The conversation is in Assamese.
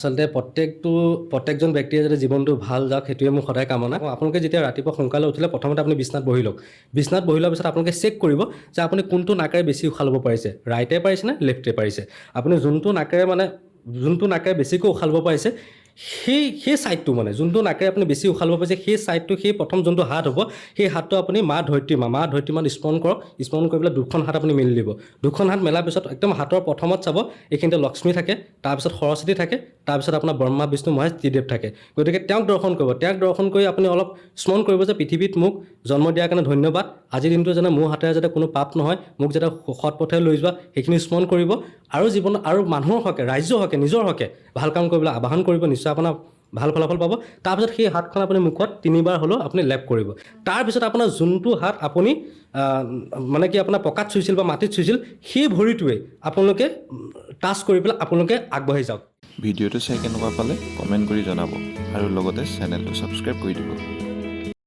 আচলতে প্ৰত্যেকজন ব্যক্তিয়ে যদি জীৱনটো ভাল যাওক সেইটোৱে মোৰ সদায় কামনা। আপোনালোকে যেতিয়া ৰাতিপুৱা সোনকালে উঠিলে প্ৰথমতে আপুনি বিছনাত বহি লওক। বিছনাত বহি লোৱাৰ পিছত আপোনালোকে চেক কৰিব যে আপুনি কোনটো নাকেৰে বেছি উশাহ ল'ব পাৰিছে, ৰাইটে পাৰিছে নে লেফ্টে পাৰিছে। আপুনি যোনটো নাকেৰে বেছিকৈ উশাহ ল'ব পাৰিছে সেই ছাইডটো যোনটো নাকেৰে আপুনি বেছি উশাহ ল'ব পাৰিছে সেই ছাইডটো, সেই প্ৰথম যোনটো হাত হ'ব সেই হাতটো আপুনি মা ধৰিত্ৰীমান স্মৰণ কৰক। স্মৰণ কৰি পেলাই দুখন হাত আপুনি মেলি দিব। দুখন হাত মেলাৰ পিছত একদম হাতৰ প্ৰথমত চাব এইখিনিতে লক্ষ্মী থাকে, তাৰপিছত সৰস্বতী থাকে, তাৰপিছত আপোনাৰ ব্ৰহ্মা বিষ্ণু মহেশ ত্ৰিদেৱ থাকে। গতিকে তেওঁক দৰ্শন কৰিব। তেওঁক দৰ্শন কৰি আপুনি অলপ স্মৰণ কৰিব যে পৃথিৱীত মোক জন্ম দিয়াৰ কাৰণে ধন্যবাদ। আজিৰ দিনটো যেনে মোৰ হাতেৰে যাতে কোনো পাপ নহয়, মোক যাতে সৎ পথে লৈ যোৱা, সেইখিনি স্মৰণ কৰিব। আৰু জীৱনত আৰু মানুহৰ হকে, ৰাইজৰ হকে, নিজৰ হকে ভাল কাম কৰিবলৈ আহ্বান কৰিব। নিশ্চয় আপোনাৰ ভাল ফলাফল পাব। তাৰপিছত সেই হাতখন আপুনি মুখত 3বাৰ হ'লেও আপুনি লেপ কৰিব। তাৰপিছত আপোনাৰ যোনটো হাত আপুনি আপোনাৰ পকাত চুইছিল বা মাটিত চুইছিল সেই ভৰিটোৱে আপোনালোকে টাচ কৰি পেলাই আপোনালোকে আগবাঢ়ি যাওক। ভিডিঅ'টো চাই কেনেকুৱা পালে কমেণ্ট কৰি জনাব আৰু লগতে চেনেলটো ছাবস্ক্ৰাইব কৰি দিব।